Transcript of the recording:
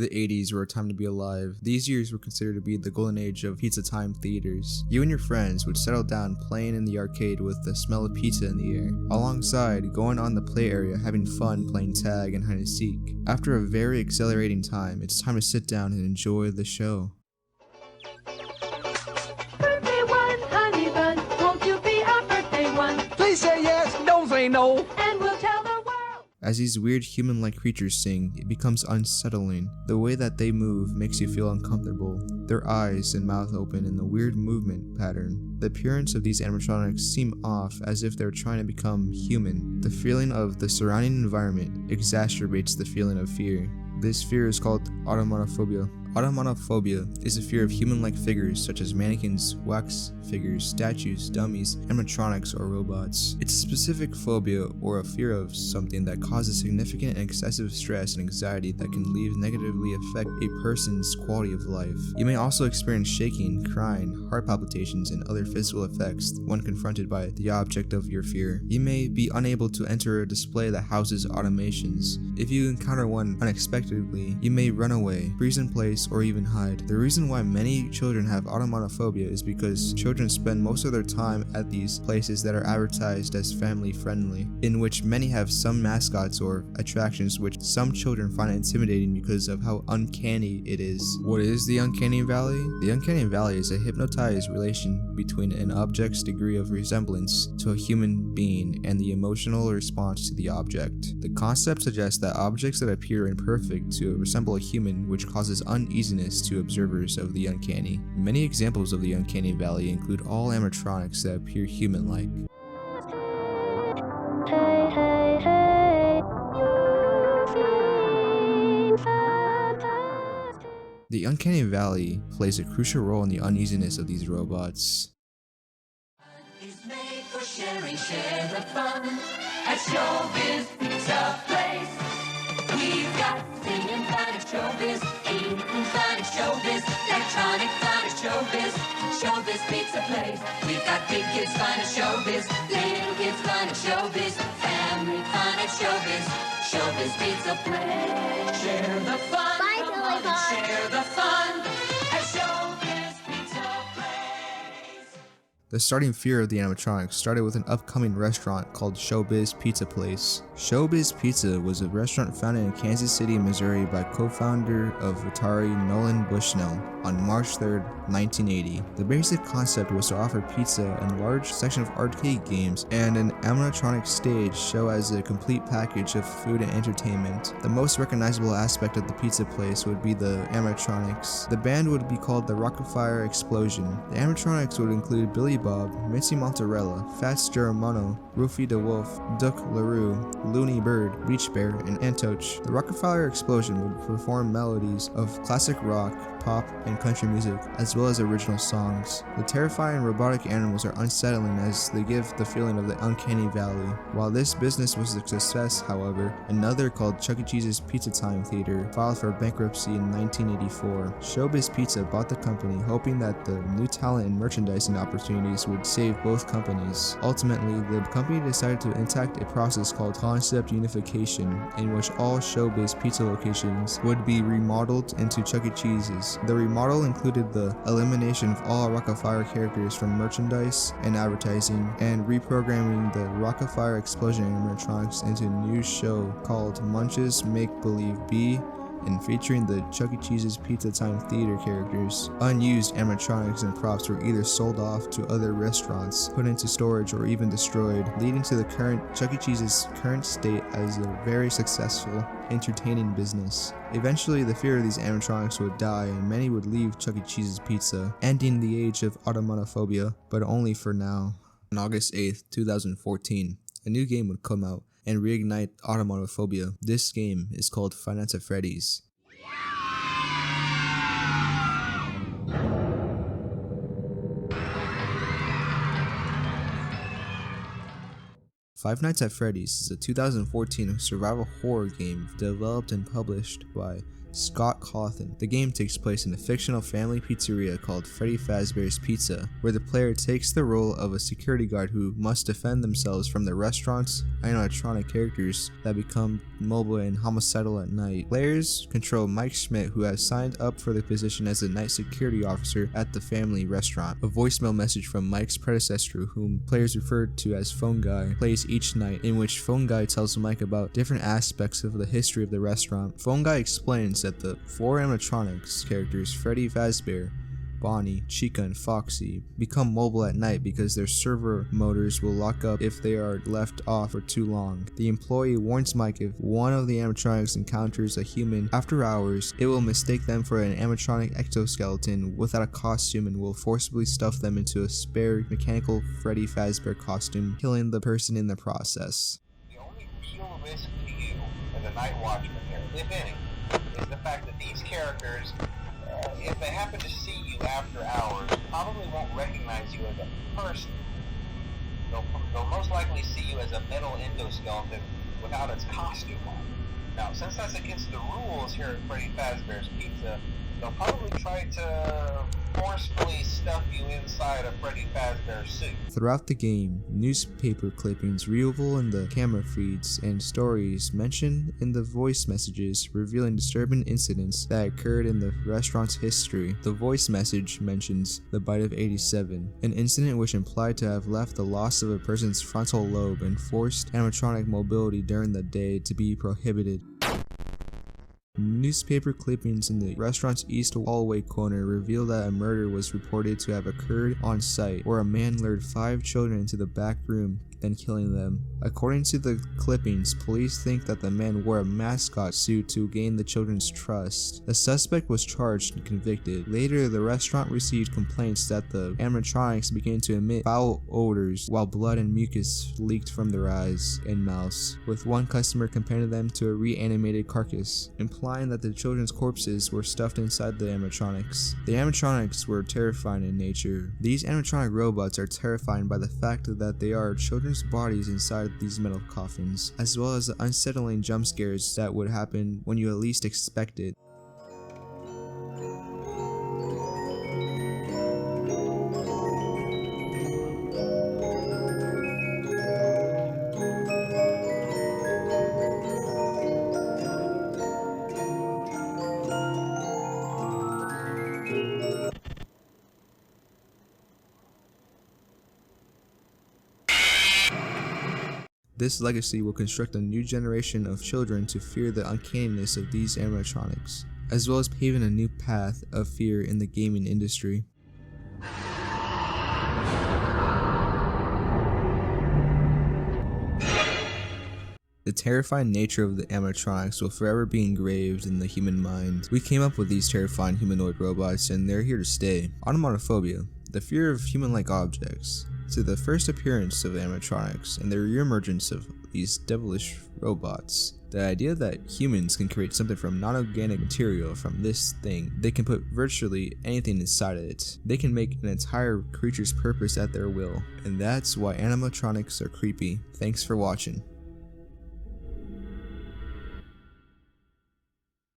the 80s were a time to be alive. These years were considered to be the golden age of pizza time theaters. You and your friends would settle down playing in the arcade with the smell of pizza in the air, alongside going on the play area having fun playing tag and hide and seek. After a very exhilarating time, it's time to sit down and enjoy the show. Birthday one, honey bun, won't you be our birthday one? Please say yes, don't say no. And we'll tell the world. As these weird human-like creatures sing, it becomes unsettling. The way that they move makes you feel uncomfortable. Their eyes and mouth open in the weird movement pattern. The appearance of these animatronics seem off, as if they're trying to become human. The feeling of the surrounding environment exacerbates the feeling of fear. This fear is called automonophobia. Automonophobia is a fear of human-like figures such as mannequins, wax figures, statues, dummies, animatronics, or robots. It's a specific phobia or a fear of something that causes significant and excessive stress and anxiety that can negatively affect a person's quality of life. You may also experience shaking, crying, heart palpitations, and other physical effects when confronted by the object of your fear. You may be unable to enter a display that houses automations. If you encounter one unexpectedly, you may run away, freeze in place, or even hide. The reason why many children have automonophobia is because children spend most of their time at these places that are advertised as family friendly, in which many have some mascots or attractions which some children find intimidating because of how uncanny it is. What is the uncanny valley? The uncanny valley is a hypnotized relation between an object's degree of resemblance to a human being and the emotional response to the object. The concept suggests that objects that appear imperfect to resemble a human, which causes uneasiness to observers of the uncanny. Many examples of the uncanny valley include all animatronics that appear human-like. The uncanny valley plays a crucial role in the uneasiness of these robots. Is made for sharing, share the fun at Showbiz Pizza Place. We've got singing fun at Showbiz, eating fun at Showbiz, electronic fun at Showbiz, Showbiz Pizza Place. We've got big kids fun at Showbiz, little kids fun at Showbiz, family fun at Showbiz, Showbiz Pizza Place. Share the fun, Bye, come on Billy and share the fun at Showbiz Pizza Place. The starting fear of the animatronics started with an upcoming restaurant called Showbiz Pizza Place. Showbiz Pizza was a restaurant founded in Kansas City, Missouri by co-founder of Atari Nolan Bushnell on March 3, 1980. The basic concept was to offer pizza and a large section of arcade games and an animatronic stage show as a complete package of food and entertainment. The most recognizable aspect of the pizza place would be the animatronics. The band would be called the Rockefeller Explosion. The animatronics would include Billy Bob, Mitzi Mozzarella, Fats Geronimo, Rufy DeWolf, Duck LaRue, Looney Bird, Beach Bear, and Antoch. The Rockefeller Explosion would perform melodies of classic rock, pop, and country music, as well as original songs. The terrifying robotic animals are unsettling as they give the feeling of the uncanny valley. While this business was a success, however, another called Chuck E. Cheese's Pizza Time Theater filed for bankruptcy in 1984. Showbiz Pizza bought the company, hoping that the new talent and merchandising opportunities would save both companies. Ultimately, the company decided to enact a process called concept unification, in which all Showbiz Pizza locations would be remodeled into Chuck E. Cheese's. The remodel included the elimination of all Rockefeller characters from merchandise and advertising, and reprogramming the Rockefeller Explosion animatronics into a new show called Munch's Make Believe Bee, and featuring the Chuck E. Cheese's Pizza Time Theater characters. Unused animatronics and props were either sold off to other restaurants, put into storage, or even destroyed, leading to the current Chuck E. Cheese's current state as a very successful, entertaining business. Eventually, the fear of these animatronics would die, and many would leave Chuck E. Cheese's Pizza, ending the age of automonophobia, but only for now. On August 8th, 2014, a new game would come out and reignite automonophobia. This game is called Five Nights at Freddy's. Five Nights at Freddy's is a 2014 survival horror game developed and published by Scott Cawthon. The game takes place in a fictional family pizzeria called Freddy Fazbear's Pizza, where the player takes the role of a security guard who must defend themselves from the restaurant's animatronic characters that become mobile and homicidal at night. Players control Mike Schmidt, who has signed up for the position as a night security officer at the family restaurant. A voicemail message from Mike's predecessor, whom players refer to as Phone Guy, plays each night, in which Phone Guy tells Mike about different aspects of the history of the restaurant. Phone Guy explains that the four animatronics characters, Freddy Fazbear, Bonnie, Chica, and Foxy, become mobile at night because their servo motors will lock up if they are left off for too long. The employee warns Mike if one of the animatronics encounters a human after hours, it will mistake them for an animatronic exoskeleton without a costume and will forcibly stuff them into a spare mechanical Freddy Fazbear costume, killing the person in the process. The only real risk to you as a night watchman here, if any, is the fact that these characters, if they happen to see you after hours, probably won't recognize you as a person. They'll most likely see you as a metal endoskeleton without its costume on. Now, since that's against the rules here at Freddy Fazbear's Pizza, they'll probably try to forcefully stuff you inside a Freddy Fazbear suit. Throughout the game, newspaper clippings viewable in the camera feeds and stories mentioned in the voice messages revealing disturbing incidents that occurred in the restaurant's history. The voice message mentions the bite of 87, an incident which implied to have left the loss of a person's frontal lobe and forced animatronic mobility during the day to be prohibited. Newspaper clippings in the restaurant's east hallway corner reveal that a murder was reported to have occurred on site, where a man lured 5 children into the back room, then killing them. According to the clippings, police think that the man wore a mascot suit to gain the children's trust. The suspect was charged and convicted. Later, the restaurant received complaints that the animatronics began to emit foul odors while blood and mucus leaked from their eyes and mouths, with one customer comparing them to a reanimated carcass, implying that the children's corpses were stuffed inside the animatronics. The animatronics were terrifying in nature. These animatronic robots are terrifying by the fact that they are children's bodies inside these metal coffins, as well as the unsettling jump scares that would happen when you at least expect it. This legacy will construct a new generation of children to fear the uncanniness of these animatronics, as well as paving a new path of fear in the gaming industry. The terrifying nature of the animatronics will forever be engraved in the human mind. We came up with these terrifying humanoid robots, and they're here to stay. Automotophobia, the fear of human-like objects, to the first appearance of animatronics and the reemergence of these devilish robots. The idea that humans can create something from non-organic material from this thing. They can put virtually anything inside of it. They can make an entire creature's purpose at their will. And that's why animatronics are creepy. Thanks for watching.